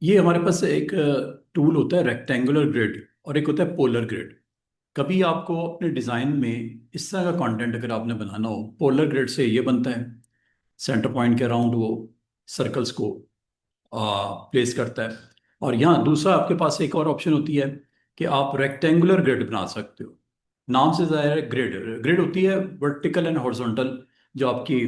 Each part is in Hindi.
ये हमारे पास एक टूल होता है रेक्टेंगुलर ग्रिड और एक होता है पोलर ग्रिड। कभी आपको अपने डिज़ाइन में इस तरह का कंटेंट अगर आपने बनाना हो, पोलर ग्रिड से ये बनता है। सेंटर पॉइंट के अराउंड वो सर्कल्स को प्लेस करता है। और यहाँ दूसरा आपके पास एक और ऑप्शन होती है कि आप रेक्टेंगुलर ग्रिड बना सकते हो। नाम से ज़ाहिर है, ग्रिड ग्रिड होती है वर्टिकल एंड हॉरिजॉन्टल। जो आपकी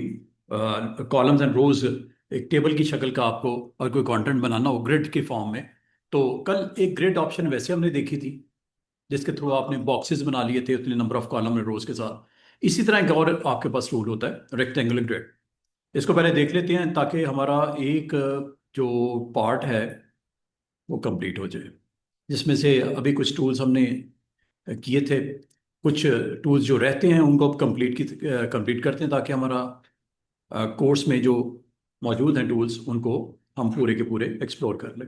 कॉलम्स एंड रोज, एक टेबल की शक्ल का आपको और कोई कंटेंट बनाना हो ग्रिड के फॉर्म में, तो कल एक ग्रिड ऑप्शन वैसे हमने देखी थी जिसके थ्रू आपने बॉक्सेस बना लिए थे उतने नंबर ऑफ कॉलम एंड रोज के साथ। इसी तरह एक और आपके पास टूल होता है रेक्टेंगुलर ग्रिड। इसको पहले देख लेते हैं ताकि हमारा एक जो पार्ट है वो कंप्लीट हो जाए। जिसमें से अभी कुछ टूल्स हमने किए थे, कुछ टूल्स जो रहते हैं उनको अब कंप्लीट करते हैं ताकि हमारा कोर्स में जो मौजूद हैं टूल्स उनको हम पूरे के पूरे एक्सप्लोर कर लें।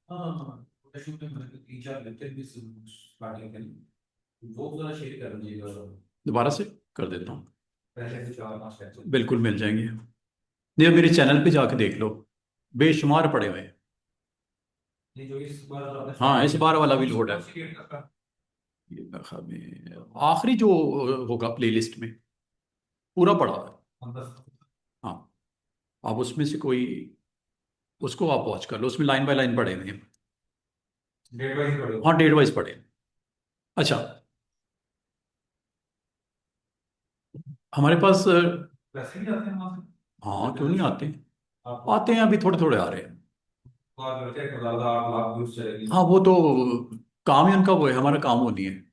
हाँ, शूट में तीन चार लेक्चर भी स्टार्टिंग के लिए वो जरा शेयर कर दीजिएगा। दोबारा से कर देता हूँ। पहले से चार पांच लेक्चर बिल्कुल मिल जाएंगे। नहीं, अब मेरे चैनल पे जाके देख लो, बेशुमार पड़े हुए हैं। ये जो इस बार आपने हाँ, इस बार वाला भी लोड है। कौन सी डेट का ये मेरे ख्याल में आखिरी जो होगा प्लेलिस्ट में पूरा पड़ा हुआ है। मतलब हाँ, आप उसमें से कोई, उसको आप वॉच कर लो, उसमें लाइन बाय लाइन पड़े हुए हैं। डेट वाइज पड़ेगा। हाँ, डेट वाइज पड़े हैं। अच्छा, हमारे पास वैसे भी आते हैं वहाँ से हाँ, क्यों कितने नहीं से आते। आपको आते हैं, अभी थोड़े थोड़े आ रहे हैं। कॉल करके 1,000 8 लाख व्यूज चलेगी। हाँ, वो तो काम ही उनका वो है, हमारा काम वो नहीं है।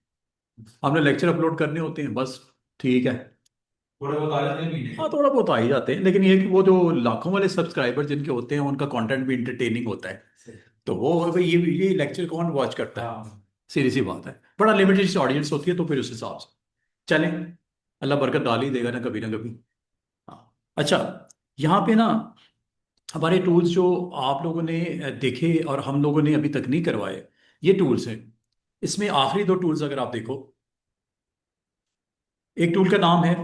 हमने लेक्चर अपलोड करने होते हैं बस। ठीक है। थोड़े बहुत आ जाते हैं महीने हाँ, के। थोड़ा बहुत आ ही जाते हैं, लेकिन ये कि वो जो लाखों वाले सब्सक्राइबर जिनके होते हैं उनका कंटेंट भी इंटरटेनिंग होता है। तो वो भाई ये लेक्चर कौन वॉच करता है। हाँ सीधी सी बात है, बड़ा लिमिटेड ऑडियंस होती है, तो फिर उस हिसाब से चलें। अल्लाह बरकत डाल ही देगा ना कभी। हाँ। अच्छा, यहाँ पे ना हमारे टूल्स जो आप लोगों ने देखे और हम लोगों ने अभी तक नहीं करवाए, ये टूल्स हैं। इसमें आखिरी दो टूल्स अगर आप देखो, एक टूल का नाम है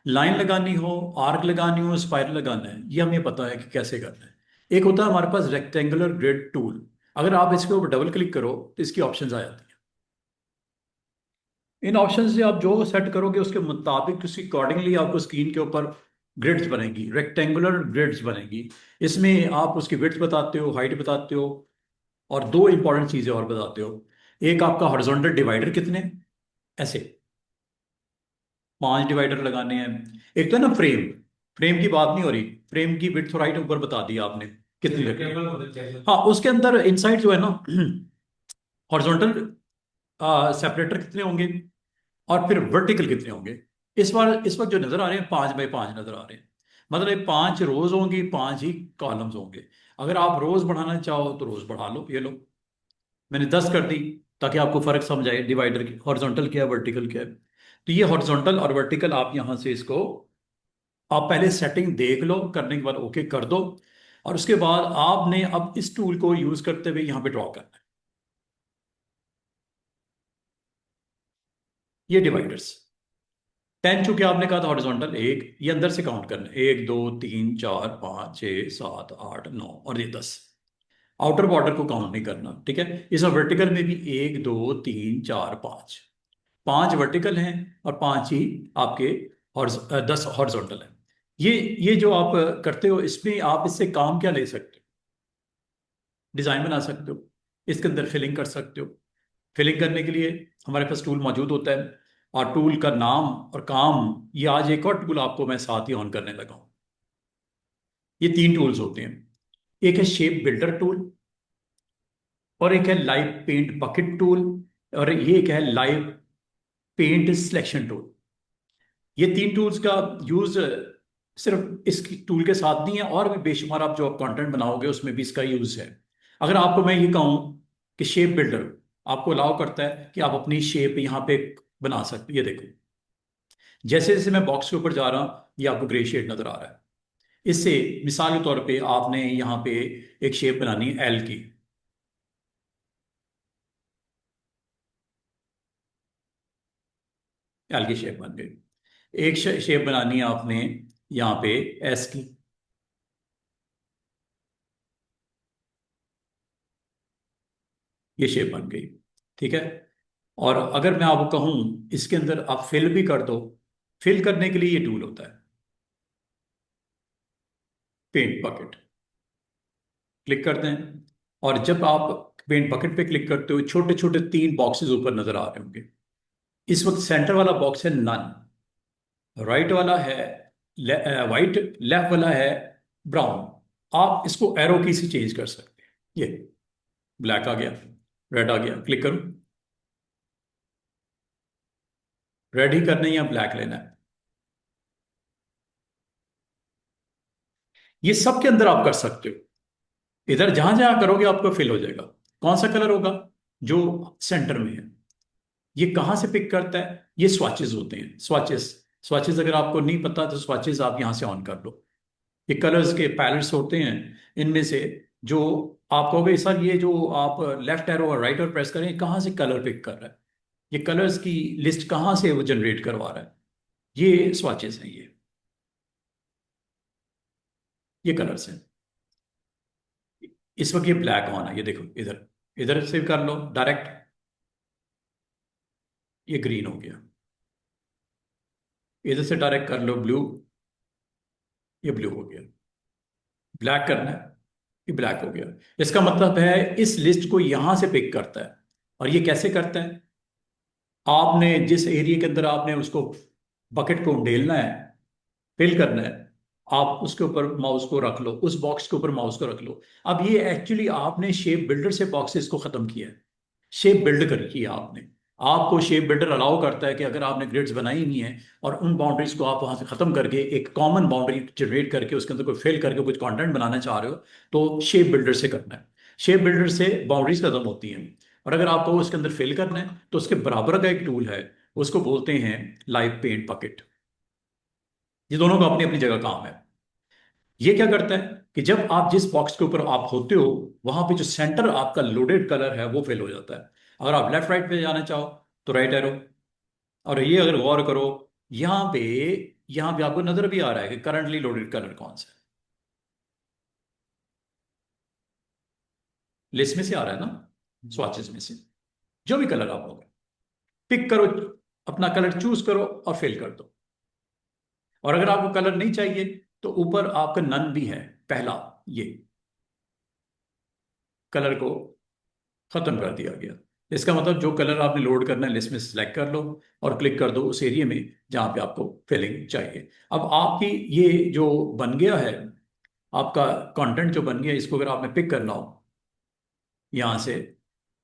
लाइन लगानी हो, आर्क लगानी हो, स्पाइरल लगाना है, ये हमें पता है कि कैसे करना है। एक होता है हमारे पास रेक्टेंगुलर ग्रिड टूल। अगर आप इसके ऊपर डबल क्लिक करो तो इसकी ऑप्शंस आ जाती हैं। इन ऑप्शन से आप जो सेट करोगे उसके मुताबिक उसकी अकॉर्डिंगली आपको स्क्रीन के ऊपर ग्रिड्स बनेगी, रेक्टेंगुलर ग्रिड्स बनेगी। इसमें आप उसकी विड्थ बताते हो, हाइट बताते हो, और दो इंपॉर्टेंट चीजें और बताते हो। एक आपका हॉरिजॉन्टल डिवाइडर कितने, ऐसे 5 डिवाइडर लगाने हैं। एक तो है ना फ्रेम, फ्रेम की बात नहीं हो रही, फ्रेम की विड्थ और हाइट ऊपर बता दी आपने कितनी लगनी है। टेबल होते हैं। हाँ, उसके अंदर इनसाइड जो है ना हॉरिजॉन्टल सेपरेटर कितने होंगे और फिर वर्टिकल कितने होंगे। इस वक्त जो नजर आ रहे हैं 5 बाई 5 नजर आ रहे हैं। मतलब ये 5 रोज होंगी, 5 ही कॉलम्स होंगे। अगर आप रोज बढ़ाना चाहो तो रोज बढ़ा लो, ये लो मैंने 10 कर दी ताकि आपको फर्क समझ आए डिवाइडर की हॉरिजॉन्टल क्या है वर्टिकल क्या है। तो ये हॉरिजॉन्टल और वर्टिकल आप यहां से इसको आप पहले सेटिंग देख लो, करने के बाद ओके कर दो। और उसके बाद आपने अब इस टूल को यूज करते हुए यहां पे ड्रॉ करना है ये डिवाइडर्स। 10 चूंकि आपने कहा था हॉरिजॉन्टल, एक ये अंदर से काउंट करना है, 1 2 3 4 5 6 7 8 9 और ये 10। आउटर बॉर्डर को काउंट नहीं करना, ठीक है। इस वर्टिकल में भी 1 2 3 4 5, 5 वर्टिकल हैं और 5 ही आपके 10 हॉरिजॉन्टल हैं। ये जो आप करते हो, इसमें आप इससे काम क्या ले सकते हो, डिजाइन बना सकते हो, इसके अंदर फिलिंग कर सकते हो। फिलिंग करने के लिए हमारे पास टूल मौजूद होता है, और टूल का नाम और काम, ये आज एक और टूल आपको मैं साथ ही ऑन करने लगा हूं। ये 3 टूल्स होते हैं। एक है शेप बिल्डर टूल, और एक है लाइव पेंट बकेट टूल, और ये एक है लाइव पेंट सिलेक्शन टूल। ये 3 टूल्स का यूज सिर्फ इस टूल के साथ नहीं है, और भी बेशुमार आप जो आप कंटेंट बनाओगे उसमें भी इसका यूज है। अगर आपको मैं ये कहूँ कि शेप बिल्डर आपको अलाउ करता है कि आप अपनी शेप यहाँ पे बना सकते, ये देखो जैसे जैसे मैं बॉक्स के ऊपर जा रहा हूँ ये आपको ग्रे शेड नजर आ रहा है। इससे मिसाल के तौर पे आपने यहाँ पे एक शेप बनानी है एल की। एल की शेप बन गई। एक शेप बनानी है आपने यहाँ पे एस की। ये शेप बन गई, ठीक है। और अगर मैं आपको कहूं इसके अंदर आप फिल भी कर दो, फिल करने के लिए ये टूल होता है पेंट बकेट, क्लिक करते हैं। और जब आप पेंट बकेट पे क्लिक करते हो छोटे छोटे तीन बॉक्सेस ऊपर नजर आ रहे होंगे। इस वक्त सेंटर वाला बॉक्स है नन, राइट वाला है वाइट, लेफ्ट वाला है ब्राउन। आप इसको एरो की से चेंज कर सकते हैं। ये ब्लैक आ गया, रेड आ गया, क्लिक करो। रेड ही करना है या ब्लैक लेना है, ये सब के अंदर आप कर सकते हो। इधर जहां जहां करोगे आपको फिल हो जाएगा। कौन सा कलर होगा, जो सेंटर में है। ये कहाँ से पिक करता है, ये स्वाचेस होते हैं, स्वाचेस। स्वाचेस अगर आपको नहीं पता तो स्वाचेस आप यहां से ऑन कर लो। ये कलर्स के पैलेट्स होते हैं, इनमें से जो आप कहोगे सर ये जो आप लेफ्ट एरो और राइट और प्रेस करें कहाँ से कलर पिक कर रहा है, ये कलर्स की लिस्ट कहाँ से वो जनरेट करवा रहा है, ये स्वाचेस हैं। ये कलर्स हैं। इस वक्त ये ब्लैक ऑन है, ये देखो इधर, इधर से कर लो डायरेक्ट, ये ग्रीन हो गया। इधर से डायरेक्ट कर लो ब्लू, ये ब्लू हो गया। ब्लैक करना है, ये ब्लैक हो गया। इसका मतलब है इस लिस्ट को यहां से पिक करता है। और ये कैसे करता है, आपने जिस एरिया के अंदर आपने उसको बकेट को ढेलना है, फिल करना है, आप उसके ऊपर माउस को रख लो, उस बॉक्स के ऊपर माउस को रख लो। अब ये एक्चुअली आपने शेप बिल्डर से बॉक्सेस को खत्म किया है, शेप बिल्ड कर किया आपने। आपको शेप बिल्डर अलाउ करता है कि अगर आपने ग्रिड्स बनाई हुई हैं और उन बाउंड्रीज को आप वहां से खत्म करके एक कॉमन बाउंड्री जनरेट करके उसके अंदर कोई फिल करके कुछ कंटेंट बनाना चाह रहे हो, तो शेप बिल्डर से करना है। शेप बिल्डर से बाउंड्रीज खत्म होती हैं। और अगर आपको उसके अंदर फिल करना है तो उसके बराबर का एक टूल है, उसको बोलते हैं लाइव पेंट बकेट। ये दोनों का अपनी अपनी जगह काम है। ये क्या करता है कि जब आप जिस बॉक्स के ऊपर आप होते हो वहां पे जो सेंटर आपका लोडेड कलर है वो फिल हो जाता है। अगर आप लेफ्ट राइट पे जाना चाहो तो राइट एरो। और ये अगर गौर करो यहाँ पे, यहाँ पे आपको नजर भी आ रहा है कि करंटली लोडेड कलर कौन सा है। लिस्ट में से आ रहा है ना, स्वाचेस में से जो भी कलर आप होगा पिक करो, अपना कलर चूज करो और फिल कर दो। और अगर आपको कलर नहीं चाहिए तो ऊपर आपका नन भी है, पहला ये कलर को खत्म कर दिया गया। इसका मतलब जो कलर आपने लोड करना है लिस्ट में सेलेक्ट कर लो और क्लिक कर दो उस एरिया में जहां पे आपको फिलिंग चाहिए। अब आपकी ये जो बन गया है, आपका कंटेंट जो बन गया इसको अगर आपने पिक करना हो यहाँ से,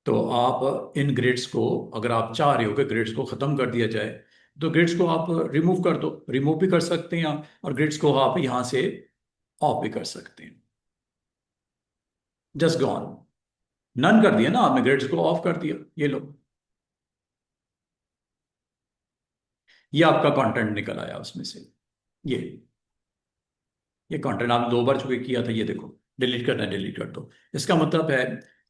तो आप इन ग्रिड्स को, अगर आप चाह रहे हो कि ग्रिड्स को ख़त्म कर दिया जाए तो ग्रिड्स को आप रिमूव कर दो, रिमूव भी कर सकते हैं आप, और ग्रिड्स को आप यहाँ से ऑफ भी कर सकते हैं। जस्ट गॉन, नन कर दिया ना आपने, ग्रिड्स को ऑफ कर दिया, ये लो, ये आपका कंटेंट निकल आया उसमें से। ये ये कंटेंट आपने दो बार चुके किया था, ये देखो डिलीट करना है, डिलीट कर दो। इसका मतलब है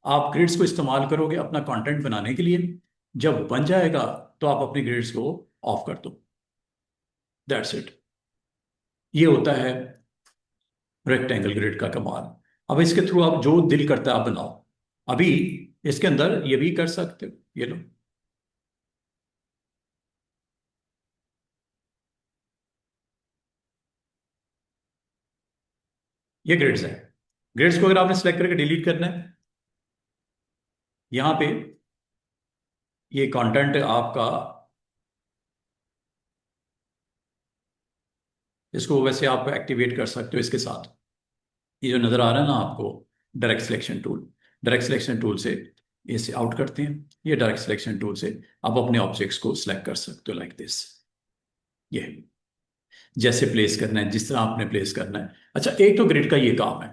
आप ग्रिड्स को इस्तेमाल करोगे अपना कंटेंट बनाने के लिए, जब बन जाएगा तो आप अपनी ग्रिड्स को ऑफ कर दो। That's it. ये होता है रेक्टेंगल ग्रिड का कमाल। अब इसके थ्रू आप जो दिल करता है आप बनाओ। अभी इसके अंदर ये भी कर सकते हो, ये लो, ये ग्रिड्स है। ग्रिड्स को अगर आपने सेलेक्ट करके डिलीट करना है, यहाँ पे ये कंटेंट आपका, इसको वैसे आप एक्टिवेट कर सकते हो इसके साथ। ये जो नज़र आ रहा है ना आपको direct selection tool, direct selection tool से इसे आउट करते हैं। ये डायरेक्ट सिलेक्शन टूल से आप अपने ऑब्जेक्ट्स को सिलेक्ट कर सकते हो लाइक दिस। ये जैसे प्लेस करना है, जिस तरह आपने प्लेस करना है। अच्छा, एक तो ग्रिड का ये काम है।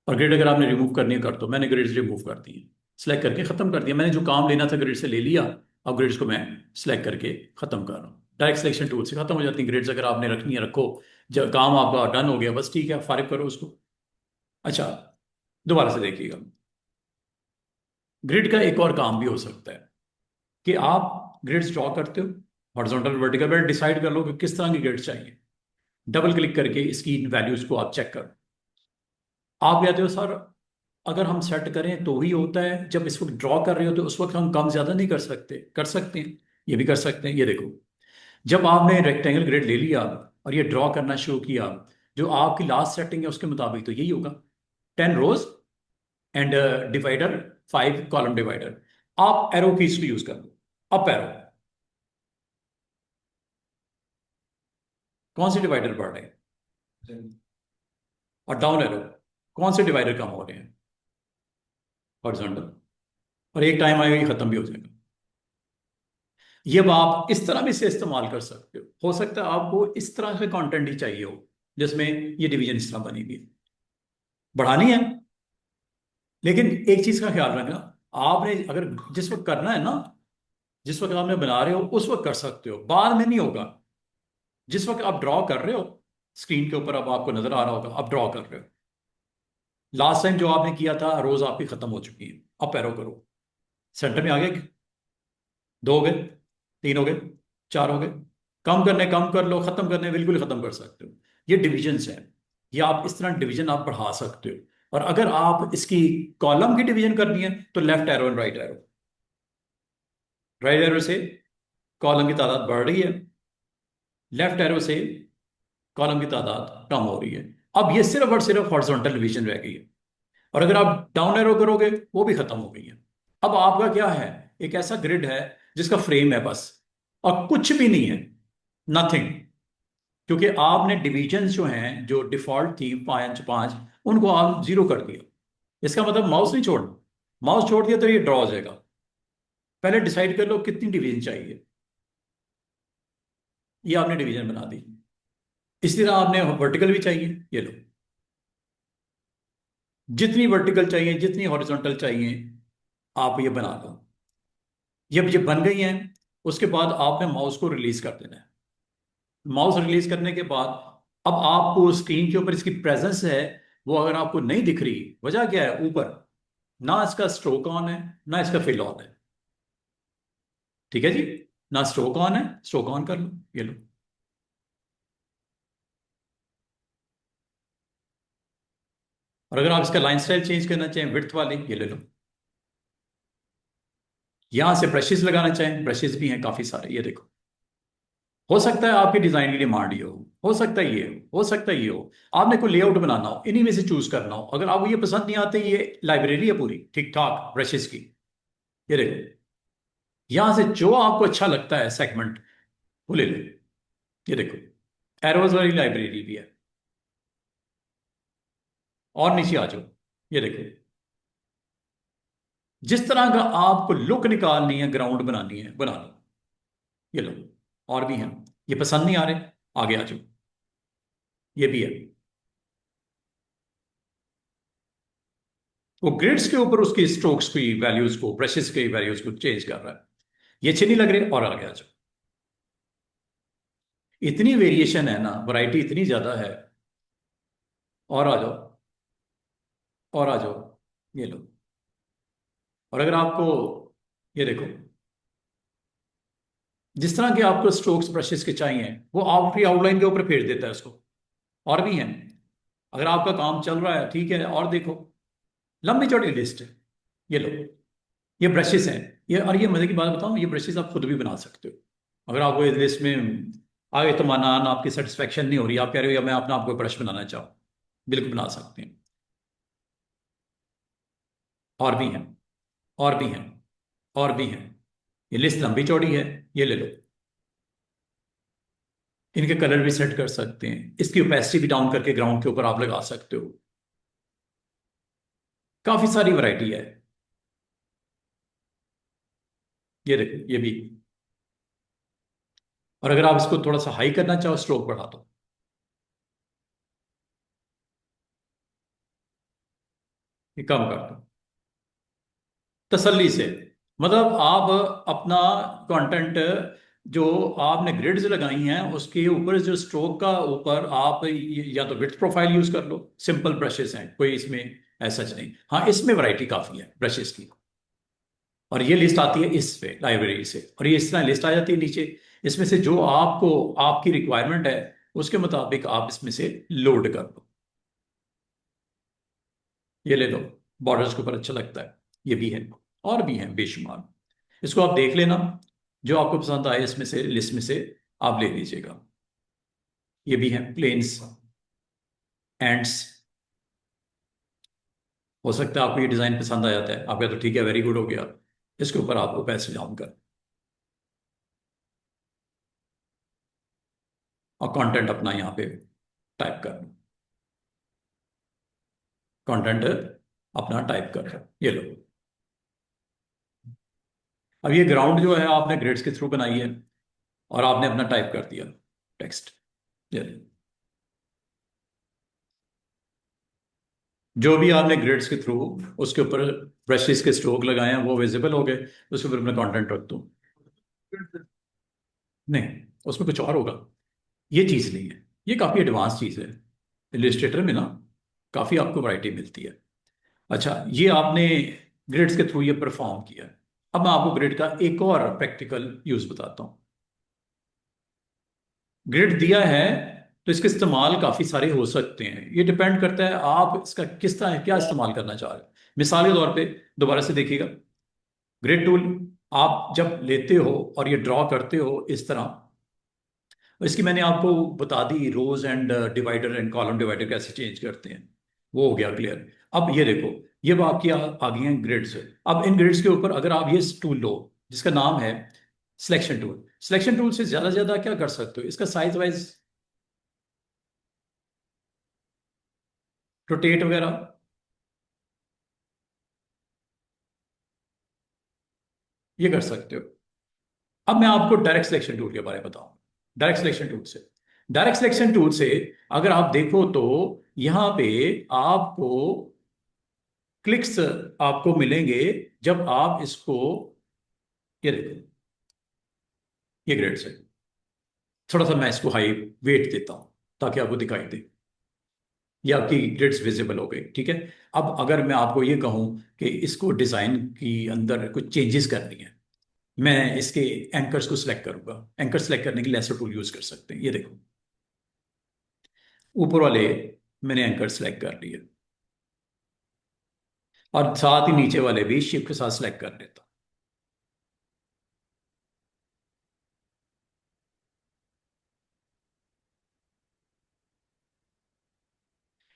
और ग्रिड अगर आपने रिमूव करनी है कर दो, मैंने ग्रिड्स रिमूव कर दिए, सेलेक्ट करके खत्म कर दिया। मैंने जो काम लेना था ग्रिड से ले लिया, अब ग्रिड्स को मैं सेलेक्ट करके खत्म कर रहा हूँ। डायरेक्ट सिलेक्शन टूल से खत्म हो जाती है ग्रिड्स। अगर आपने रखनी है रखो, जब काम आपका डन हो गया बस ठीक है, फारिग करो उसको। अच्छा, दोबारा से देखिएगा, ग्रिड का एक और काम भी हो सकता है कि आप ग्रिड्स ड्रॉ करते हो हॉरिजॉन्टल वर्टिकल, पर डिसाइड कर लो कि किस तरह की ग्रिड्स चाहिए। डबल क्लिक करके इसकी वैल्यूज को आप चेक करो। आप कहते हो सर अगर हम सेट करें तो भी होता है, जब इस वक्त ड्रॉ कर रहे हो तो उस वक्त हम कम ज़्यादा नहीं कर सकते, कर सकते हैं, ये भी कर सकते हैं। ये देखो, जब आपने रेक्टेंगल ग्रिड ले लिया और ये ड्रॉ करना शुरू किया, जो आपकी लास्ट सेटिंग है उसके मुताबिक तो यही होगा, 10 रोज एंड डिवाइडर, 5 कॉलम डिवाइडर। आप एरो कीज को यूज कर लो, अप एरो, कौन से डिवाइडर बढ़ रहे हैं, और डाउन एरो, कौन से डिवाइडर कम हो रहे हैं, हॉरिजॉन्टल। और एक टाइम आएगा ये खत्म भी हो जाएगा। ये अब आप इस तरह भी इसे इस्तेमाल कर सकते हो सकता है आपको इस तरह का कंटेंट ही चाहिए हो जिसमें ये डिवीजन इस तरह बनी हुई है, बढ़ानी है। लेकिन एक चीज का ख्याल रखना, आपने अगर जिस वक्त करना है ना, जिस वक्त आपने बना रहे हो उस वक्त कर सकते हो, बाद में नहीं होगा। जिस वक्त आप ड्रॉ कर रहे हो, स्क्रीन के ऊपर अब आपको नजर आ रहा होगा, आप ड्रॉ कर रहे हो, लास्ट टाइम जो आपने किया था रोज आपकी खत्म हो चुकी है, अब एरो करो, सेंटर में आ गए, 2 हो गए, 3 हो गए, 4 हो गए, कम करने कम कर लो, खत्म करने बिल्कुल खत्म कर सकते हो। ये डिविजन्स हैं, ये आप इस तरह डिवीजन आप बढ़ा सकते हो। और अगर आप इसकी कॉलम की डिवीजन करनी है तो left arrow and right arrow, right arrow से कॉलम की तादाद बढ़ रही है, लेफ्ट एरो से कॉलम की तादाद कम हो रही है। अब ये सिर्फ और सिर्फ हॉरिजॉन्टल डिवीजन रह गई है। और अगर आप डाउन एरो करोगे वो भी खत्म हो गई है। अब आपका क्या है, एक ऐसा ग्रिड है जिसका फ्रेम है बस, और कुछ भी नहीं है, नथिंग। क्योंकि आपने डिविजन जो हैं, जो डिफॉल्ट थी 5 5, उनको आप 0 कर दिया। इसका मतलब माउस नहीं छोड़ना, माउस छोड़ दिया तो ये ड्रॉ हो जाएगा। पहले डिसाइड कर लो कितनी डिवीजन चाहिए, ये आपने डिवीजन बना दी। इसी तरह आपने वर्टिकल भी चाहिए, ये लो, जितनी वर्टिकल चाहिए जितनी हॉरिजॉन्टल चाहिए आप ये बना लो। ये बन गई हैं, उसके बाद आपने माउस को रिलीज कर देना है। माउस रिलीज करने के बाद अब आपको स्क्रीन के ऊपर इसकी प्रेजेंस है, वो अगर आपको नहीं दिख रही, वजह क्या है, ऊपर ना इसका स्ट्रोक ऑन है ना इसका फिल ऑन है, ठीक है जी, ना स्ट्रोक ऑन है, स्ट्रोक ऑन कर लो, ये लो। और अगर आप इसका लाइन स्टाइल चेंज करना चाहें विड्थ वाली, ये ले लो। यहां से ब्रशेस लगाना चाहें, ब्रशेस भी हैं काफी सारे, ये देखो। हो सकता है आपकी डिजाइन की डिमांड ये हो सकता है ये हो सकता है ये हो, आपने कोई लेआउट बनाना हो, इन्हीं में से चूज करना हो। अगर आपको ये पसंद नहीं आते, ये लाइब्रेरी है पूरी ठीक ठाक ब्रशेस की, ये देखो। यहां से जो आपको अच्छा लगता है सेगमेंट वो ले लो, ये देखो, एरोज वाली लाइब्रेरी भी है। और नीचे आ जाओ, ये देखो, जिस तरह का आपको लुक निकालनी है, ग्राउंड बनानी है, बना लो, ये लो। और भी हैं, ये पसंद नहीं आ रहे, आगे आ जाओ, ये भी है। वो ग्रिड्स के ऊपर उसकी स्ट्रोक्स की वैल्यूज को, ब्रशेस की वैल्यूज को चेंज कर रहा है। ये अच्छे नहीं लग रहे, और आगे आ जाओ। इतनी वेरिएशन है ना, वैरायटी इतनी ज्यादा है। और आ जाओ, और आ जाओ, ये लो। और अगर आपको, ये देखो, जिस तरह के आपको स्ट्रोक्स ब्रशेस के चाहिए वो आपकी आउटलाइन के ऊपर फेर देता है उसको। और भी हैं, अगर आपका काम चल रहा है ठीक है, और देखो, लंबी चौड़ी लिस्ट है, ये लो। ये ब्रशेस हैं, ये, और ये मजे की बात बताऊं, ये ब्रशेस आप खुद भी बना सकते हो। अगर आपको इस लिस्ट में आगे तो माना आपकी सेटिस्फेक्शन नहीं हो रही, आप कह रहे हो या मैं अपना आपको ब्रश बनाना चाहूँ, बिल्कुल बना सकते हैं। और भी हैं, और भी हैं, और भी हैं, ये लिस्ट लंबी चौड़ी है, ये ले लो। इनके कलर भी सेट कर सकते हैं, इसकी ओपेसिटी भी डाउन करके ग्राउंड के ऊपर आप लगा सकते हो। काफी सारी वैरायटी है, ये देखो, ये भी। और अगर आप इसको थोड़ा सा हाई करना चाहो, स्ट्रोक बढ़ा दो, ये कम कर दो, तसल्ली से। मतलब आप अपना कंटेंट, जो आपने ग्रिड्स लगाई हैं उसके ऊपर जो स्ट्रोक का ऊपर आप या तो विड्थ प्रोफाइल यूज कर लो, सिंपल ब्रशेस हैं, कोई इसमें ऐसा नहीं। हाँ, इसमें वैरायटी काफी है ब्रशेस की। और ये लिस्ट आती है इस पे लाइब्रेरी से, और ये इस तरह लिस्ट आ जाती है नीचे। इसमें से जो आपको आपकी रिक्वायरमेंट है उसके मुताबिक आप इसमें से लोड कर लो, ये ले लो, बॉर्डर्स के ऊपर अच्छा लगता है, ये भी है। और भी हैं बेशुमार, इसको आप देख लेना, जो आपको पसंद आए इसमें से, लिस्ट में से आप ले लीजिएगा। ये भी हैं प्लेन्स, एंड्स। हो सकता है आपको ये डिज़ाइन पसंद आ जाता है, आपका तो ठीक है, वेरी गुड हो गया। इसके ऊपर आपको पैसे डाउन कर और कंटेंट अपना यहाँ पे टाइप कर, कंटेंट अपना टाइप कर, ये लो। अब ये ग्राउंड जो है आपने ग्रिड्स के थ्रू बनाई है, और आपने अपना टाइप कर दिया टेक्स्ट, ये लो। जो भी आपने ग्रिड्स के थ्रू उसके ऊपर ब्रशेस के स्ट्रोक लगाए हैं वो विजिबल हो गए, उसके ऊपर अपना कंटेंट रख दूँ। नहीं, उसमें कुछ और होगा, ये चीज़ नहीं है, ये काफ़ी एडवांस चीज़ है। इलिस्ट्रेटर में ना काफ़ी आपको वैरायटी मिलती है। अच्छा, ये आपने ग्रिड्स के थ्रू ये परफॉर्म किया। अब मैं आपको ग्रिड का एक और प्रैक्टिकल यूज़ बताता हूँ। ग्रिड दिया है तो इसके इस्तेमाल काफ़ी सारे हो सकते हैं, ये डिपेंड करता है आप इसका किस तरह क्या इस्तेमाल करना चाह रहे हैं। मिसाल के तौर पे दोबारा से देखिएगा, ग्रिड टूल आप जब लेते हो और ये ड्रॉ करते हो इस तरह, इसकी मैंने आपको बता दी rows and divider and column divider कैसे चेंज करते हैं, वो हो गया क्लियर। अब ये देखो, ये वो आपकी आ गई हैं ग्रिड्स। अब इन ग्रिड्स के ऊपर अगर आप ये टूल लो जिसका नाम है सिलेक्शन टूल, सिलेक्शन टूल से ज्यादा ज्यादा क्या कर सकते हो, इसका साइज वाइज रोटेट वगैरह, ये कर सकते हो। अब मैं आपको डायरेक्ट सिलेक्शन टूल के बारे में बताऊं। डायरेक्ट सिलेक्शन टूल से अगर आप देखो तो यहां पे आपको क्लिक्स आपको मिलेंगे जब आप इसको, ये देखो, ये ग्रेड्स है। थोड़ा सा मैं इसको हाई वेट देता हूं ताकि आपको दिखाई दे, ये आपकी ग्रिड्स विजिबल हो गई, ठीक है। अब अगर मैं आपको ये कहूं कि इसको डिजाइन की अंदर कुछ चेंजेस करनी है, मैं इसके एंकर्स को सिलेक्ट करूंगा। एंकर सिलेक्ट करने के लिए लेसर टूल यूज कर सकते हैं, ये देखो ऊपर वाले मैंने एंकर सिलेक्ट कर लिए, और साथ ही नीचे वाले भी शिफ्ट के साथ सिलेक्ट कर लेता।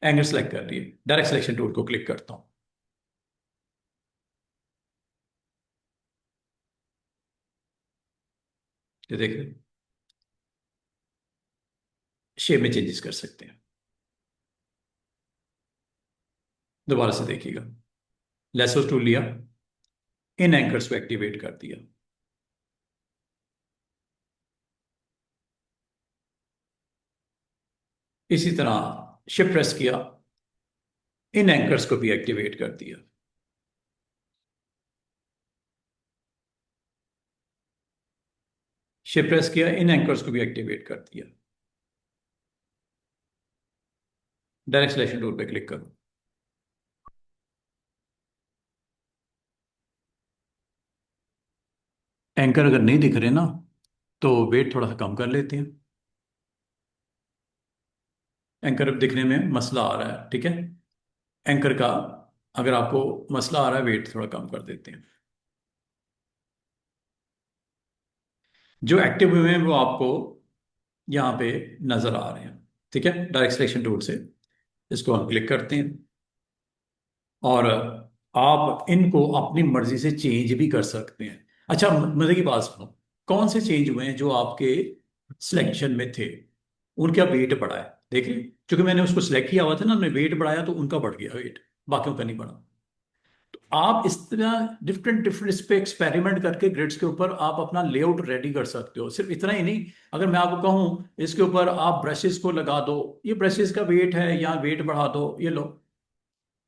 एंकर सिलेक्ट कर लिए, डायरेक्ट सिलेक्शन टूल को क्लिक करता हूं, ये देख रहे, शेप में चेंजेस कर सकते हैं। दोबारा से देखिएगा, लेसर टूल लिया, इन एंकर्स को एक्टिवेट कर दिया, इसी तरह शिफ्ट प्रेस किया, इन एंकर्स को भी एक्टिवेट कर दिया। शिफ्ट प्रेस किया, इन एंकर्स को भी एक्टिवेट कर दिया। डायरेक्ट सिलेक्शन टूल पे क्लिक करो, एंकर अगर नहीं दिख रहे ना तो वेट थोड़ा सा कम कर लेते हैं। एंकर अब दिखने में मसला आ रहा है, ठीक है। एंकर का अगर आपको मसला आ रहा है, वेट थोड़ा कम कर देते हैं। जो एक्टिव हुए हैं वो आपको यहाँ पे नजर आ रहे हैं, ठीक है। डायरेक्ट सिलेक्शन टूल से इसको हम क्लिक करते हैं, और आप इनको अपनी मर्जी से चेंज भी कर सकते हैं। अच्छा, मजे की बात सुनो, कौन से चेंज हुए हैं जो आपके सिलेक्शन में थे, उनका वेट बढ़ा है, देख रहे हैं? क्योंकि मैंने उसको सिलेक्ट किया हुआ था ना, मैंने वेट बढ़ाया तो उनका बढ़ गया वेट, बाकियों का नहीं बढ़ा। तो आप इस तरह डिफरेंट डिफरेंट इस पे एक्सपेरिमेंट करके ग्रिड्स के ऊपर आप अपना लेआउट रेडी कर सकते हो। सिर्फ इतना ही नहीं, अगर मैं आपको कहूँ इसके ऊपर आप ब्रशेस को लगा दो, ये ब्रशेस का वेट है, यहाँ वेट बढ़ा दो, ये लो,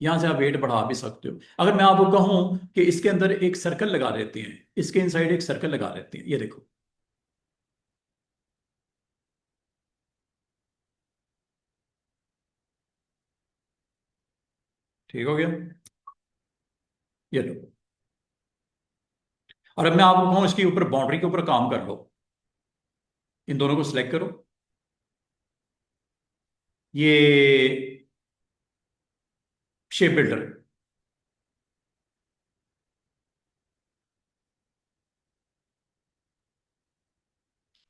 यहाँ से आप वेट बढ़ा भी सकते हो। अगर मैं आपको कहूँ कि इसके अंदर एक सर्कल लगा देते हैं, इसके इनसाइड एक सर्कल लगा देते हैं, ये देखो, ठीक हो गया, ये लो। और अब मैं आपको कहूँ इसके ऊपर बाउंड्री के ऊपर काम कर लो, इन दोनों को सिलेक्ट करो, ये शेप बिल्डर,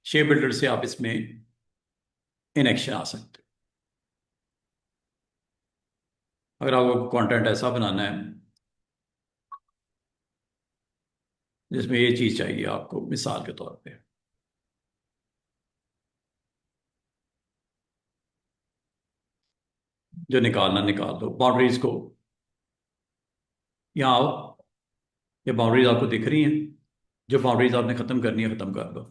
शेप बिल्डर से आप इसमें इन एक्शन आ सकते हो। अगर आपको कंटेंट ऐसा बनाना है जिसमें ये चीज़ चाहिए आपको, मिसाल के तौर पे, जो निकालना निकाल दो बाउंड्रीज को। यहाँ आओ, ये बाउंड्रीज आपको दिख रही हैं, जो बाउंड्रीज आपने ख़त्म करनी है ख़त्म कर दो।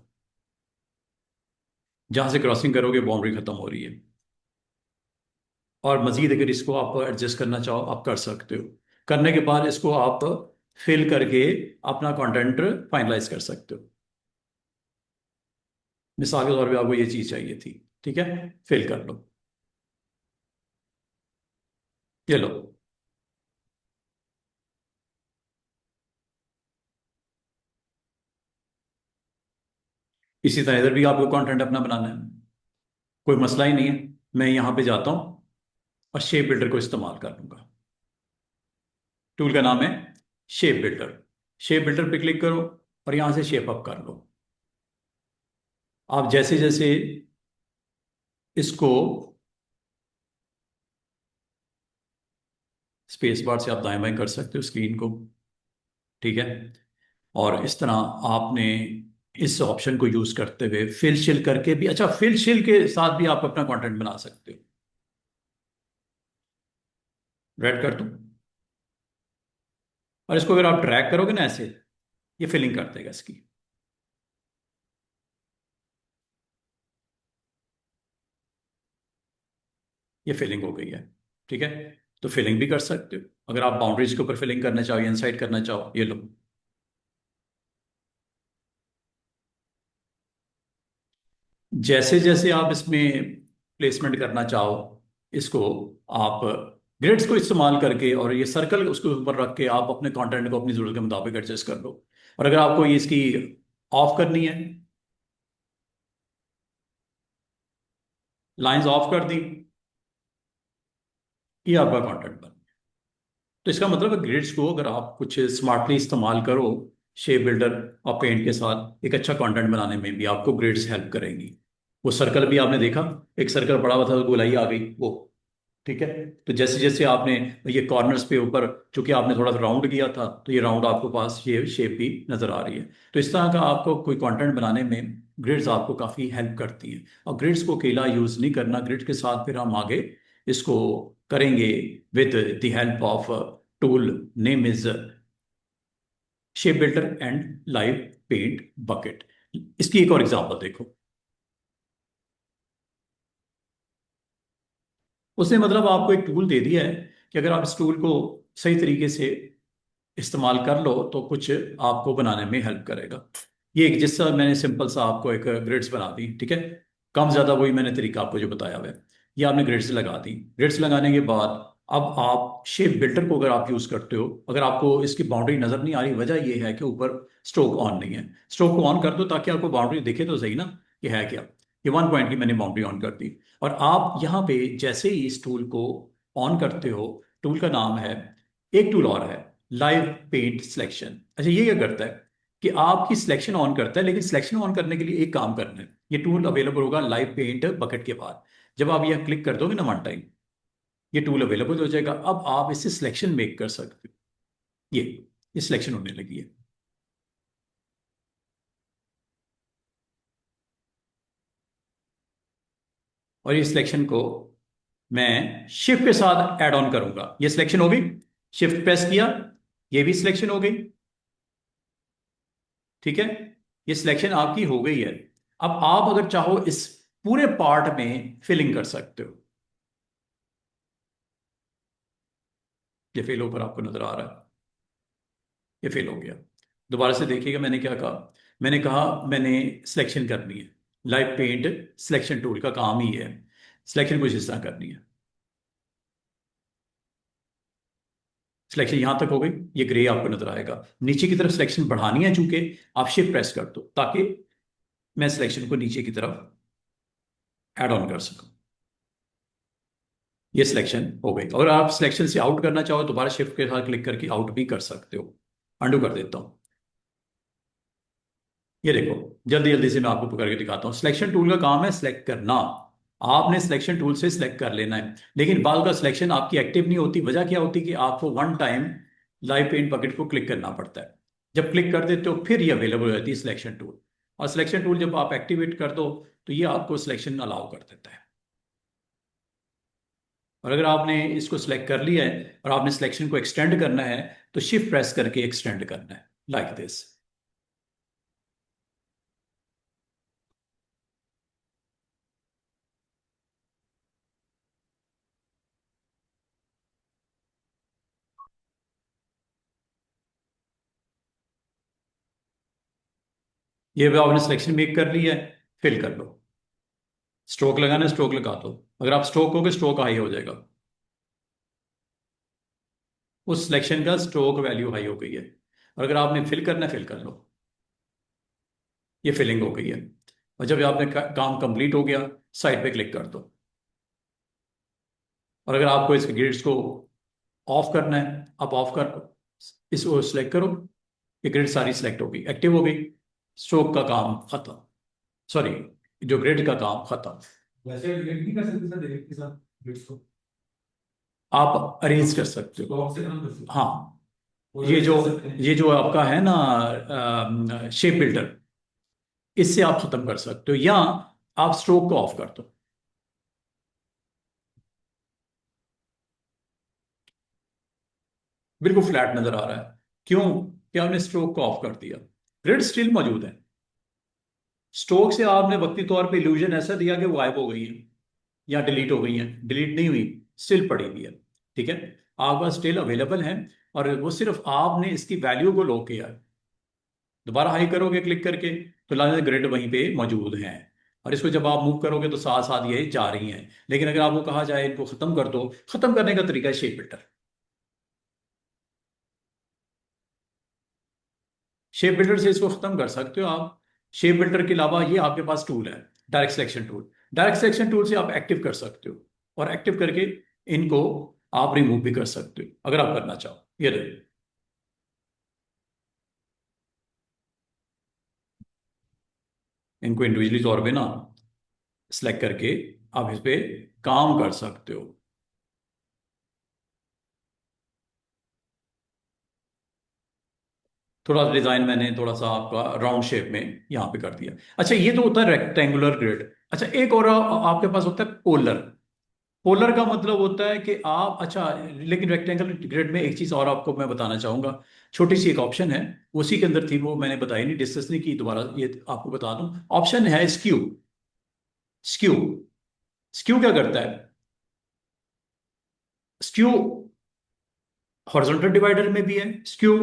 जहाँ से क्रॉसिंग करोगे बाउंड्री ख़त्म हो रही है। और मज़ीद अगर इसको आप एडजस्ट करना चाहो आप कर सकते हो। करने के बाद इसको आप फिल करके अपना कंटेंट फाइनलाइज कर सकते हो। मिसाल के तौर पे आपको ये चीज़ चाहिए थी, ठीक है, फिल कर लो, ये लो। इसी तरह इधर भी आपको कंटेंट अपना बनाना है, कोई मसला ही नहीं है। मैं यहाँ पे जाता हूँ और शेप बिल्डर को इस्तेमाल कर लूँगा। टूल का नाम है शेप बिल्डर। शेप बिल्डर पे क्लिक करो और यहाँ से शेप अप कर लो। आप जैसे जैसे इसको स्पेस बार से आप दाएं बाएं कर सकते हो स्क्रीन को, ठीक है। और इस तरह आपने इस ऑप्शन को यूज करते हुए फिल शिल करके भी, अच्छा फिल शिल के साथ भी आप अपना कंटेंट बना सकते हो। रेड कर दूं और इसको अगर आप ड्रैग करोगे ना ऐसे, ये फिलिंग कर देगा इसकी। ये फिलिंग हो गई है, ठीक है। तो फिलिंग भी कर सकते हो। अगर आप बाउंड्रीज के ऊपर फिलिंग करना चाहो या इनसाइड करना चाहो, ये लो। जैसे जैसे आप इसमें प्लेसमेंट करना चाहो इसको, आप ग्रिड्स को इस्तेमाल करके और ये सर्कल उसके ऊपर रख के आप अपने कंटेंट को अपनी जरूरत के मुताबिक एडजस्ट कर लो। और अगर आपको ये इसकी ऑफ करनी है, लाइंस ऑफ कर दी, ये आपका कंटेंट बन। तो इसका मतलब है ग्रिड्स को अगर आप कुछ स्मार्टली इस्तेमाल करो शेप बिल्डर और पेंट के साथ, एक अच्छा कंटेंट बनाने में भी आपको ग्रिड्स हेल्प करेंगी। वो सर्कल भी आपने देखा, एक सर्कल पड़ा हुआ था तो गोलाई आ गई वो, ठीक है। तो जैसे जैसे आपने ये कॉर्नर्स पे ऊपर, चूंकि आपने थोड़ा सा राउंड किया था तो ये राउंड आपको पास ये शेप भी नजर आ रही है। तो इस तरह का आपको कोई कंटेंट बनाने में ग्रिड्स आपको काफ़ी हेल्प करती हैं। और ग्रिड्स को अकेला यूज़ नहीं करना, ग्रिड के साथ फिर हम आगे इसको करेंगे with the help of tool name is shape builder and live paint bucket. इसकी एक और एग्जांपल देखो। उसने मतलब आपको एक टूल दे दिया है कि अगर आप इस टूल को सही तरीके से इस्तेमाल कर लो तो कुछ आपको बनाने में हेल्प करेगा। ये एक जिससा मैंने सिंपल सा आपको एक ग्रिड्स बना दी, ठीक है। कम ज़्यादा वही मैंने तरीका आपको जो बताया हुआ है। ये आपने ग्रिड्स लगा दी। ग्रिड्स लगाने के बाद अब आप शेप बिल्डर को अगर आप यूज़ करते हो, अगर आपको इसकी बाउंड्री नज़र नहीं आ रही, वजह ये है कि ऊपर स्ट्रोक ऑन नहीं है। स्ट्रोक को ऑन कर दो ताकि आपको बाउंड्री दिखे तो सही ना, ये है क्या। ये 1 पॉइंट की मैंने बाउंड्री ऑन कर दी। और आप यहाँ पे जैसे ही इस टूल को ऑन करते हो, टूल का नाम है, एक टूल और है, लाइव पेंट सिलेक्शन। अच्छा ये क्या करता है कि आपकी सिलेक्शन ऑन करता है, लेकिन सिलेक्शन ऑन करने के लिए एक काम करना है। ये टूल अवेलेबल होगा लाइव पेंट बकेट के बाद। जब आप यह क्लिक कर दोगे ना वन टाइम, ये टूल अवेलेबल हो जाएगा। अब आप इससे सिलेक्शन मेक कर सकते हो। ये सिलेक्शन होने लगी है। और ये सिलेक्शन को मैं शिफ्ट के साथ ऐड ऑन करूंगा। ये सिलेक्शन हो गई, शिफ्ट प्रेस किया, ये भी सिलेक्शन हो गई, ठीक है। ये सिलेक्शन आपकी हो गई है। अब आप अगर चाहो इस पूरे पार्ट में फिलिंग कर सकते हो। ये फेल ऊपर आपको नजर आ रहा है, ये फेल हो गया। दोबारा से देखिएगा मैंने क्या कहा। मैंने कहा मैंने सिलेक्शन करनी है। लाइव पेंट सिलेक्शन टूल का काम ही है, सिलेक्शन कुछ इस तरह करनी है। सिलेक्शन यहां तक हो गई, ये ग्रे आपको नजर आएगा। नीचे की तरफ सिलेक्शन बढ़ानी है, चूंकि आप शिफ्ट प्रेस कर दो ताकि मैं सिलेक्शन को नीचे की तरफ ऐड ऑन कर सकूं। ये सिलेक्शन हो गई। और आप सिलेक्शन से आउट करना चाहो दोबारा शिफ्ट के साथ क्लिक करके आउट भी कर सकते हो। अंडू कर देता हूं। ये देखो, जल्दी जल्दी से मैं आपको करके दिखाता हूँ। सिलेक्शन टूल का काम है सिलेक्ट करना। आपने सिलेक्शन टूल से सिलेक्ट कर लेना है, लेकिन बाल का सिलेक्शन आपकी एक्टिव नहीं होती। वजह क्या होती है कि आपको one time live paint bucket को क्लिक करना पड़ता है। जब क्लिक कर देते हो फिर ये अवेलेबल हो जाती है सिलेक्शन टूल। और सिलेक्शन टूल जब आप एक्टिवेट कर दो तो ये आपको सिलेक्शन अलाउ कर देता है। और अगर आपने इसको सिलेक्ट कर लिया है और आपने सिलेक्शन को एक्सटेंड करना है तो शिफ्ट प्रेस करके एक्सटेंड करना है, लाइक दिस। ये भी आपने सिलेक्शन मेक कर लिया है, फिल कर लो। स्ट्रोक लगाना है, स्ट्रोक लगा दो। अगर आप स्ट्रोक होगे स्ट्रोक हाई हो जाएगा। उस सिलेक्शन का स्ट्रोक वैल्यू हाई हो गई है। और अगर आपने फिल करना है, फिल कर लो। ये फिलिंग हो गई है। और जब आपने काम कंप्लीट हो गया, साइड पे क्लिक कर दो। और अगर आपको इसके ग्रिड्स को ऑफ करना है, आप ऑफ कर, इसको सिलेक्ट करो। ये ग्रिड सारी सिलेक्ट हो गई, एक्टिव हो गई। स्ट्रोक का काम खत्म। सॉरी, जो ग्रिड का काम खत्म। वैसे डिलीट नहीं कर सकते सर डायरेक्ट के साथ बिट्स को? आप अरेंज कर सकते हो। ब्लॉक से काम कर सकते हैं? हाँ, वो ये erase जो कर सकते हैं? ये जो आपका है ना शेप बिल्डर, इससे आप खत्म कर सकते हो, या आप स्ट्रोक को ऑफ कर दो। बिल्कुल फ्लैट नजर आ रहा है, क्यों? कि आपने स्ट्रोक को ऑफ कर दिया। ग्रिड स्टिल मौजूद है। स्ट्रोक से आपने वक्ती तौर पे इल्यूजन ऐसा दिया कि वो गायब हो गई है या डिलीट हो गई है। डिलीट नहीं हुई, स्टिल पड़ी हुई है। ठीक है, आपके पास स्टिल अवेलेबल है। और वो सिर्फ आपने इसकी वैल्यू को लो किया है। दोबारा हाई करोगे क्लिक करके तो लाने ग्रिड वहीं पे मौजूद हैं। और इसको जब आप मूव करोगे तो साथ साथ ये जा रही हैं। लेकिन अगर आपको कहा जाए इनको खत्म कर दो, खत्म करने का तरीका है शेप बिल्डर। शेप बिल्डर से इसको खत्म कर सकते हो आप। शेप बिल्डर के अलावा ये आपके पास टूल है, direct selection tool. Direct selection tool से आप एक्टिव कर सकते हो, और एक्टिव करके इनको आप रिमूव भी कर सकते हो अगर आप करना चाहो। ये रहे। इनको इंडिविजुअली तौर पे ना सिलेक्ट करके आप इस पे काम कर सकते हो। थोड़ा डिजाइन मैंने थोड़ा सा आपका राउंड शेप में यहाँ पे कर दिया। अच्छा, ये तो होता है रेक्टेंगुलर ग्रिड। अच्छा, एक और आपके पास होता है पोलर। पोलर का मतलब होता है कि आप, अच्छा, लेकिन रेक्टेंगल ग्रिड में एक चीज और आपको मैं बताना चाहूंगा। छोटी सी एक ऑप्शन है, उसी के अंदर थी, वो मैंने बताई नहीं, डिस्कस नहीं की, दोबारा ये आपको बता दूं। ऑप्शन है स्क्यू। स्क्यू स्क्यू क्या करता है? स्क्यू हॉरिजॉन्टल डिवाइडर में भी है, स्क्यू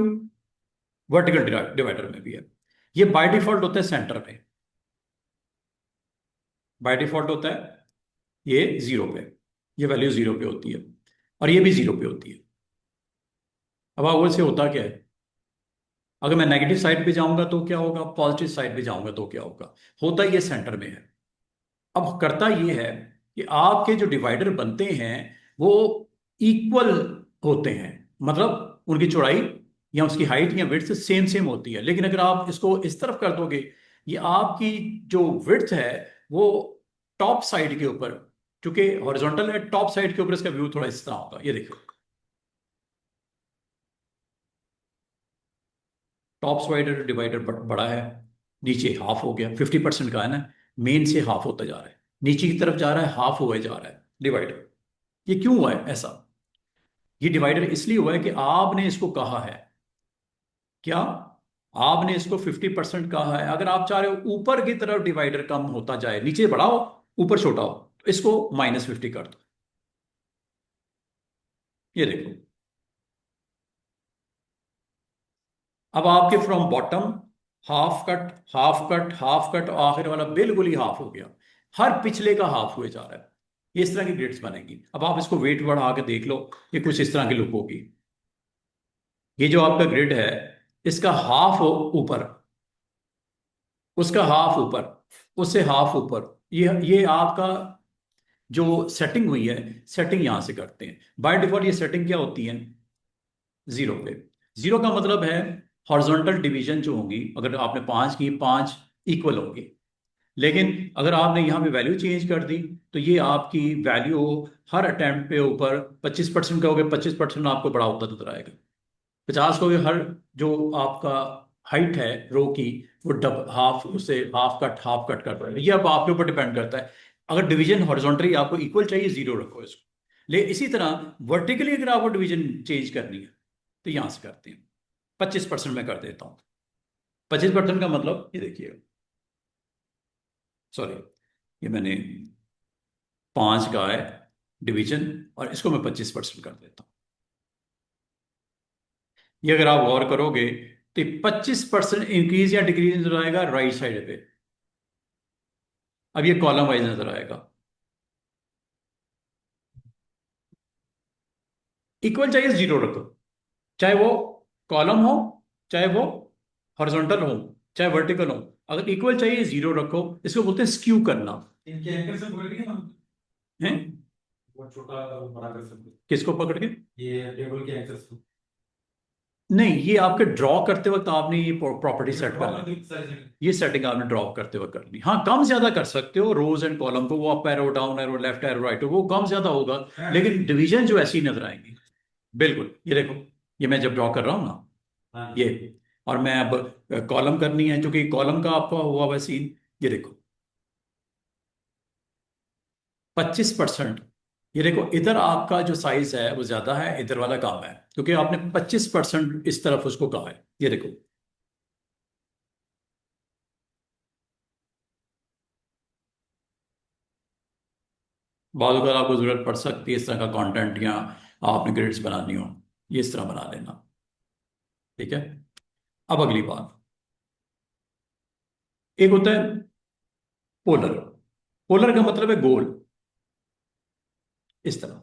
वर्टिकल डिवाइडर में भी है। ये बाय डिफॉल्ट होता है सेंटर पे। बाय डिफॉल्ट होता है ये जीरो पे। ये वैल्यू जीरो पे होती है, और ये भी जीरो पे होती है। अब आगे से होता क्या है, अगर मैं नेगेटिव साइड पे जाऊंगा तो क्या होगा, पॉजिटिव साइड पे जाऊंगा तो क्या होगा। होता ये सेंटर में है। अब करता ये है कि आपके जो डिवाइडर बनते हैं वो इक्वल होते हैं। मतलब उनकी चौड़ाई या उसकी हाइट या विड्थ सेम सेम होती है। लेकिन अगर आप इसको इस तरफ कर दोगे, ये आपकी जो विड्थ है वो टॉप साइड के ऊपर, क्योंकि हॉरिजॉन्टल है, टॉप साइड के ऊपर इसका व्यू थोड़ा इस तरह होगा। ये देखो, टॉप साइड डिवाइडर बड़ा है, नीचे हाफ हो गया, 50% का है ना, मेन से हाफ होता जा रहा है, नीचे की तरफ जा रहा है, हाफ हुए जा रहा है डिवाइडर। ये क्यों हुआ है ऐसा? ये डिवाइडर इसलिए हुआ है कि आपने इसको कहा है, क्या आपने इसको 50% कहा है। अगर आप चाह रहे हो ऊपर की तरफ डिवाइडर कम होता जाए, नीचे बड़ा हो ऊपर छोटा हो, तो इसको -50 कर दो। ये देखो, अब आपके from bottom half cut, half cut, half cut, आखिर वाला बिल्कुल ही हाफ हो गया। हर पिछले का हाफ हुए जा रहा है। ये इस तरह की ग्रिड्स बनेगी। अब आप इसको वेट बढ़ा के देख लो, ये कुछ इस तरह की लुक होगी। ये जो आपका ग्रिड है, इसका हाफ ऊपर, उसका हाफ ऊपर, उससे हाफ ऊपर, ये आपका जो सेटिंग हुई है, सेटिंग यहां से करते हैं। बाय डिफॉल्ट ये सेटिंग क्या होती है, जीरो पे। जीरो का मतलब है हॉरिजॉन्टल डिवीजन जो होंगी, अगर आपने 5 की, 5 इक्वल होंगी। लेकिन अगर आपने यहाँ पे वैल्यू चेंज कर दी तो ये आपकी वैल्यू हर अटेम्प्ट पे ऊपर 25% कहोगे, 25% आपको बड़ा होता नजर आएगा। 50 कहोगे, हर जो आपका हाइट है रो की, वो डब हाफ, उससे हाफ कट कर पाएगा। ये अब आपके ऊपर डिपेंड करता है। अगर डिवीजन हॉरिजॉन्टली आपको इक्वल चाहिए, जीरो रखो इसको। ले इसी तरह वर्टिकली अगर आपको डिवीजन चेंज करनी है तो यहां से करते हैं। 25% में कर देता हूँ। 25% का मतलब ये देखिए, सॉरी, ये मैंने 5 का है डिवीजन, और इसको मैं 25% कर देता हूँ। ये अगर आप गौर करोगे तो 25% इंक्रीज या डिक्रीज नजर आएगा राइट साइड पे। अब ये कॉलम वाइज नजर आएगा। इक्वल चाहिए, जीरो रखो, चाहे वो कॉलम हो, चाहे वो हॉरिजॉन्टल हो, चाहे वर्टिकल हो। अगर इक्वल चाहिए, जीरो रखो। इसको बोलते हैं स्क्यू करना। इनके एंकर से पकड़ के हम है वो छोटा और बड़ा कर सकते हैं। किसको पकड़ के? ये टेबल के एंकर को नहीं, ये आपके ड्रॉ करते वक्त आपने ये प्रॉपर्टी ये सेट ड्रॉ कर कर ली। दो सारी जगह। ये सेटिंग आपने ड्रॉ करते वक्त करनी। हाँ, कम ज्यादा कर सकते हो रोज एंड कॉलम को, वो up arrow, down arrow, left arrow, right, वो कम ज्यादा होगा। लेकिन डिवीजन जो ऐसी नजर आएंगी, बिल्कुल। ये देखो, ये मैं जब ड्रॉ कर रहा हूँ ना, हाँ ये, और मैं अब कॉलम करनी है, क्योंकि कॉलम का आपका हुआ हुआ सीन, ये देखो 25%। ये देखो, इधर आपका जो साइज है वो ज्यादा है, इधर वाला कम है, क्योंकि आपने 25% इस तरफ उसको कहा है। ये देखो, बाद अगर आपको जरूरत पड़ सकती है इस तरह का कंटेंट, या आपने ग्रिड्स बनानी हो, ये इस तरह बना लेना। ठीक है। अब अगली बात, एक होता है पोलर। पोलर का मतलब है गोल, इस तरह।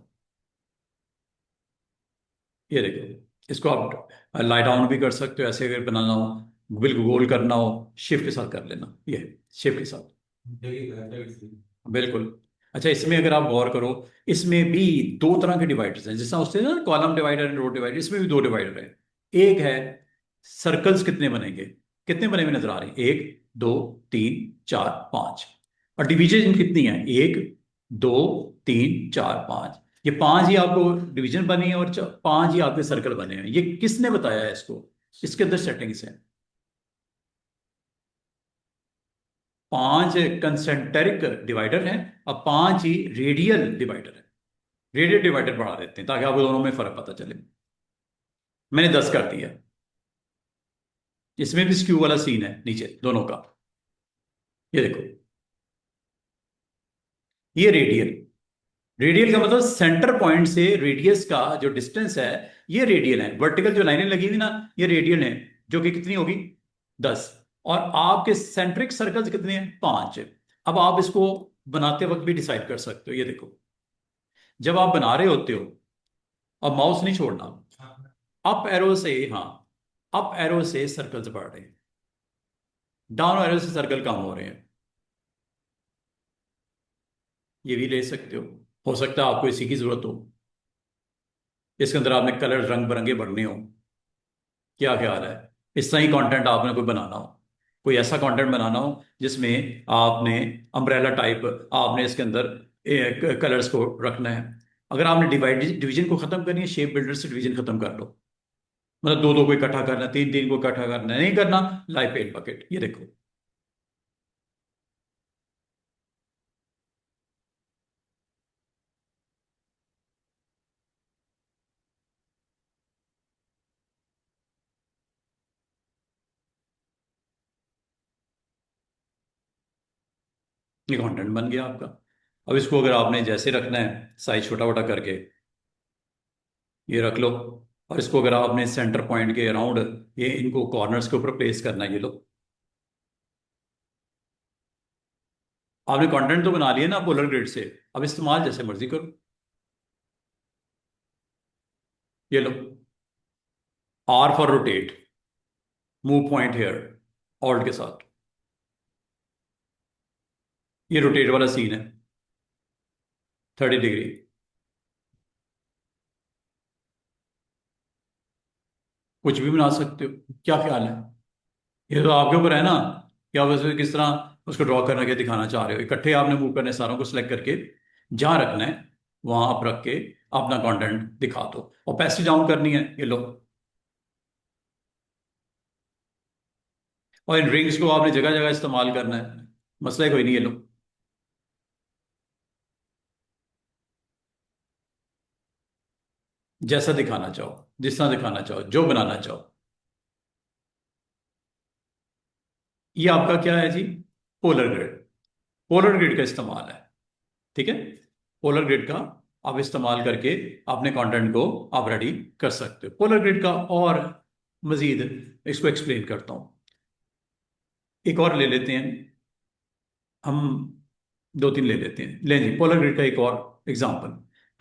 ये देखो, इसको आप लाई डाउन भी कर सकते हो, ऐसे अगर बनाना हो, बिल्कुल गोल करना हो, शिफ्ट के साथ कर लेना, ये शिफ्ट के साथ। बिल्कुल। अच्छा, इसमें अगर आप गौर करो, इसमें भी दो तरह के डिवाइडर्स हैं, जैसा उससे ना column divider and row divider, इसमें भी दो डिवाइडर है। एक है सर्कल्स कितने बनेंगे, कितने बने हुए नजर आ रहे हैं, 1 2 3 4 5। और डिवीजन कितनी है, 1 2 3 4 5। ये 5 ही आपको डिवीजन बनी है, और 5 ही आपके सर्कल बने हैं। ये किसने बताया है इसको? इसके अंदर सेटिंग्स है। 5 कंसेंट्रिक डिवाइडर हैं, और 5 ही रेडियल डिवाइडर है। रेडियल डिवाइडर बढ़ा देते हैं ताकि आपको दोनों में फर्क पता चले। मैंने 10 कर दिया। इसमें भी स्क्यू वाला सीन है नीचे दोनों का। ये देखो, ये रेडियल। रेडियल का मतलब सेंटर पॉइंट से रेडियस का जो डिस्टेंस है, ये रेडियल है। वर्टिकल जो लाइनें लगी हुई ना, ये रेडियल है, जो कि कितनी होगी, 10। और आपके सेंट्रिक सर्कल्स कितने हैं, 5। अब आप इसको बनाते वक्त भी डिसाइड कर सकते हो। ये देखो, जब आप बना रहे होते हो, अब माउस नहीं छोड़ना, अप एरो से, हाँ, अप एरो से सर्कल्स बढ़ रहे हैं, डाउन एरो से सर्कल कम हो रहे हैं। ये भी ले सकते हो सकता है आपको इसी की जरूरत हो, इसके अंदर आपने कलर रंग बिरंगे भरने हो। क्या ख्याल है, इस तरह ही कंटेंट आपने कोई बनाना हो, कोई ऐसा कंटेंट बनाना हो जिसमें आपने अम्ब्रेला टाइप, आपने इसके अंदर कलर्स को रखना है। अगर आपने डिवाइड डिवीजन को खत्म करनी है, शेप बिल्डर से डिवीजन खत्म कर लो। मतलब दो दो को इकट्ठा करना, तीन तीन को इकट्ठा करना नहीं करना, लाइव पेन बकेट। ये देखो, ये कंटेंट बन गया आपका। अब इसको अगर आपने जैसे रखना है, साइज छोटा छोटा करके ये रख लो। और इसको अगर आपने सेंटर पॉइंट के अराउंड, ये इनको कॉर्नर्स के ऊपर प्लेस करना है, ये लो। आपने कंटेंट तो बना लिया ना पोलर ग्रिड से, अब इस्तेमाल जैसे मर्जी करो। ये लो, R for rotate, move point here, alt के साथ। ये रोटेट वाला सीन है, 30 डिग्री। कुछ भी बना सकते हो। क्या ख्याल है? ये तो आपके ऊपर है ना कि आप उसे किस तरह उसको ड्रॉ करना के दिखाना चाह रहे हो। इकट्ठे आपने मूव करने सारों को सिलेक्ट करके जहां रखना है वहां आप रख के अपना कंटेंट दिखा दो। और पैसे डाउन करनी है, ये लो। और इन रिंग्स को आपने जगह जगह इस्तेमाल करना है, मसला ही कोई नहीं, ये लो। जैसा दिखाना चाहो, जिस तरह दिखाना चाहो, जो बनाना चाहो। ये आपका क्या है जी? Polar grid. पोलर ग्रिड का इस्तेमाल है, ठीक है। पोलर ग्रिड का आप इस्तेमाल करके अपने कंटेंट को आप रेडी कर सकते हो। पोलर ग्रिड का और मजीद इसको एक्सप्लेन करता हूं। एक और ले लेते हैं हम, दो तीन ले लेते हैं। ले जी, पोलर ग्रिड का एक और एग्जांपल।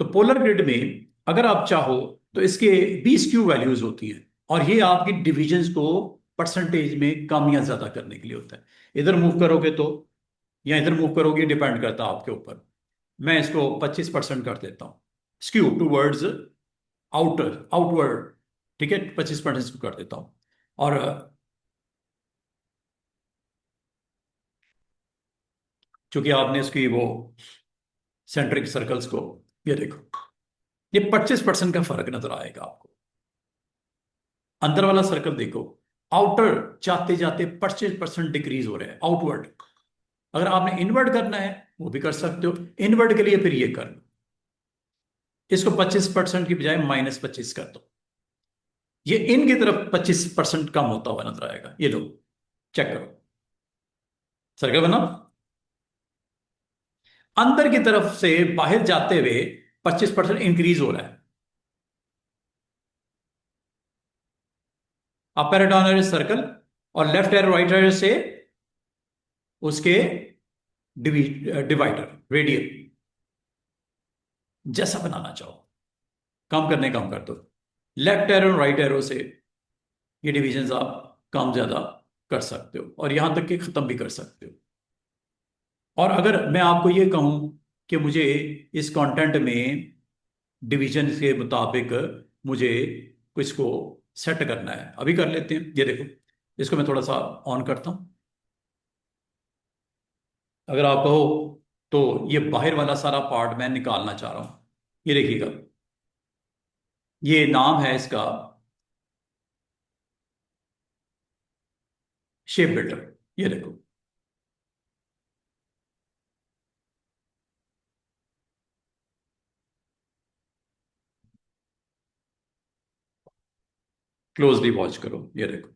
तो पोलर ग्रिड में अगर आप चाहो तो इसके 20 क्यू वैल्यूज होती हैं, और ये आपकी डिविजन्स को परसेंटेज में कम या ज्यादा करने के लिए होता है। इधर मूव करोगे तो, या इधर मूव करोगे, डिपेंड करता है आपके ऊपर। मैं इसको 25% कर देता हूँ, स्क्यू टूवर्ड्स आउटर आउटवर्ड, ठीक है। 25% इसको कर देता हूँ। और चूंकि आपने इसकी वो सेंट्रिक सर्कल्स को, ये देखो, ये 25% का फर्क नजर आएगा आपको। अंदर वाला सर्कल देखो, आउटर जाते जाते 25% डिक्रीज हो रहा है आउटवर्ड। अगर आपने इनवर्ट करना है वो भी कर सकते हो। इनवर्ट के लिए फिर ये कर लो, इसको 25% की बजाय -25 कर दो। ये इन की तरफ 25% कम होता हुआ नजर आएगा, ये लो, चेक करो। सर्कल बना। अंदर की तरफ से बाहर जाते हुए 25% इंक्रीज हो रहा है। अपर डाउन सर्कल, और लेफ्ट एरो राइट एरो से उसके डिवाइडर रेडियल, जैसा बनाना चाहो। कम करने कम कर दो। लेफ्ट एरो राइट एरो से ये डिविजन आप कम ज्यादा कर सकते हो, और यहां तक कि खत्म भी कर सकते हो। और अगर मैं आपको ये कहूं कि मुझे इस कंटेंट में डिवीजन के मुताबिक मुझे कुछ को सेट करना है, अभी कर लेते हैं। ये देखो, इसको मैं थोड़ा सा ऑन करता हूं। अगर आप कहो तो ये बाहर वाला सारा पार्ट मैं निकालना चाह रहा हूं। ये देखिएगा, ये नाम है इसका शेप बिल्डर। ये देखो, क्लोजली वॉच करो, ये देखो।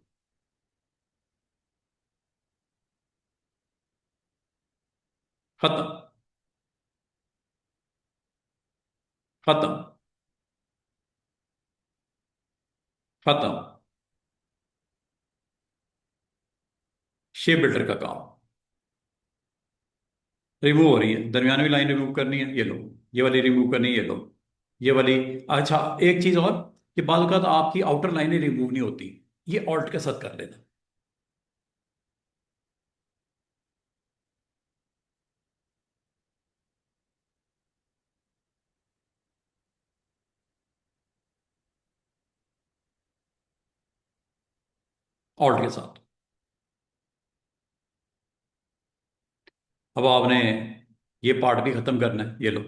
खत्म। खत्म। खत्म। शेप बिल्डर का काम रिमूव हो रही है। दरमियानी लाइन रिमूव करनी है, ये लो। ये वाली रिमूव करनी है, ये लो। ये वाली। अच्छा, एक चीज और, कि बाल का तो आपकी आउटर लाइनें रिमूव नहीं होती, ये ऑल्ट के साथ कर लेना। ऑल्ट के साथ। अब आपने ये पार्ट भी खत्म करना है, ये लो,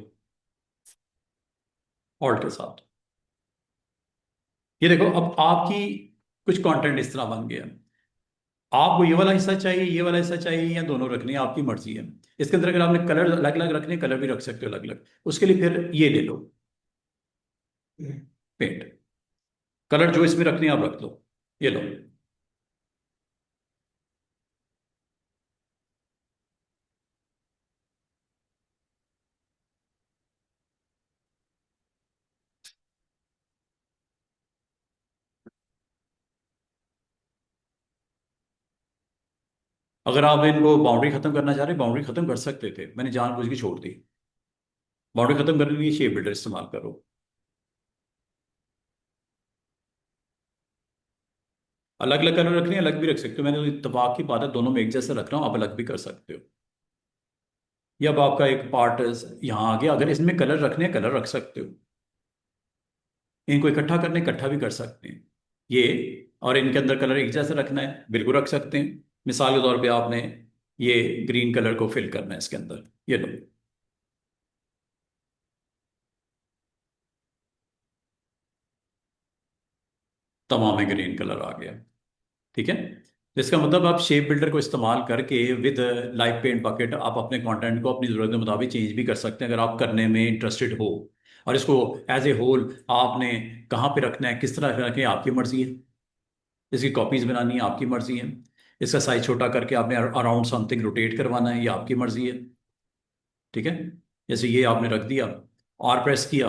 ऑल्ट के साथ। ये देखो, अब आपकी कुछ कंटेंट इस तरह बन गया। आपको ये वाला हिस्सा चाहिए, ये वाला हिस्सा चाहिए, या दोनों रखने हैं, आपकी मर्जी है। इसके अंदर अगर आपने कलर अलग अलग रखने, कलर भी रख सकते हो अलग अलग। उसके लिए फिर ये ले लो, पेंट। कलर जो इसमें रखने हैं आप रख लो, ये लो। अगर आप इनको बाउंड्री खत्म करना चाह रहे, बाउंड्री खत्म कर सकते थे, मैंने जानबूझ के छोड़ दी। बाउंड्री खत्म करने के लिए शेप बिल्डर इस्तेमाल करो। अलग अलग कलर रखने हैं, अलग भी रख सकते हो। मैंने तो इत्तेफाक की बात है, दोनों में एक जैसे रख रहा हूँ, आप अलग भी कर सकते हो। ये अब आपका एक पार्ट यहाँ आ गया। अगर इसमें कलर रखने हैं, कलर रख सकते हो। इनको इकट्ठा करने, इकट्ठा भी कर सकते हैं। ये, और इनके अंदर कलर एक जैसे रखना है, बिल्कुल रख सकते हैं। मिसाल के तौर पे आपने ये ग्रीन कलर को फिल करना है इसके अंदर, ये लो। तमाम में ग्रीन कलर आ गया, ठीक है। तो इसका मतलब आप शेप बिल्डर को इस्तेमाल करके विद लाइव पेंट बकेट आप अपने कंटेंट को अपनी ज़रूरत के मुताबिक चेंज भी कर सकते हैं, अगर आप करने में इंटरेस्टेड हो। और इसको एज ए होल आपने कहाँ पे रखना है, किस तरह रखना है, आपकी मर्जी है। इसकी कॉपीज़ बनानी है, आपकी मर्जी है। इसका साइज छोटा करके आपने अराउंड समथिंग रोटेट करवाना है, ये आपकी मर्जी है, ठीक है। जैसे ये आपने रख दिया, और प्रेस किया,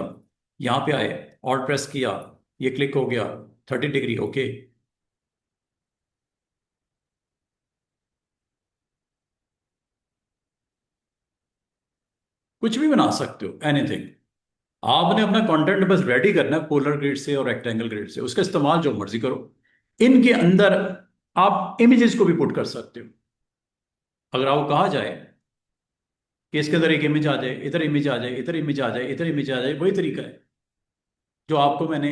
यहाँ पे आए, और प्रेस किया, ये क्लिक हो गया, 30 डिग्री, ओके। कुछ भी बना सकते हो, एनीथिंग। आपने अपना कंटेंट बस रेडी करना है पोलर ग्रिड से और रेक्टेंगल ग्रिड से, उसका इस्तेमाल जो मर्जी करो। इनके अंदर आप इमेजेस को भी पुट कर सकते हो। अगर आपको कहा जाए कि इसके अंदर एक इमेज आ जाए, इधर इमेज आ जाए, इधर इमेज आ जाए, इधर इमेज आ जाए, वही तरीका है जो आपको मैंने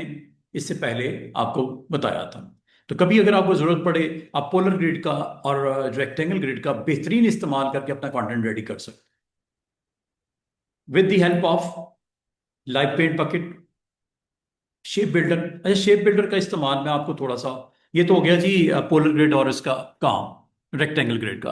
इससे पहले आपको बताया था। तो कभी अगर आपको जरूरत पड़े, आप पोलर ग्रिड का और रेक्टेंगल ग्रिड का बेहतरीन इस्तेमाल करके अपना कंटेंट रेडी कर सकते with the help of live paint bucket, shape builder. अच्छा, शेप बिल्डर का इस्तेमाल मैं आपको थोड़ा सा, ये तो हो गया जी पोलर ग्रिड और इसका काम, रेक्टेंगल ग्रिड का।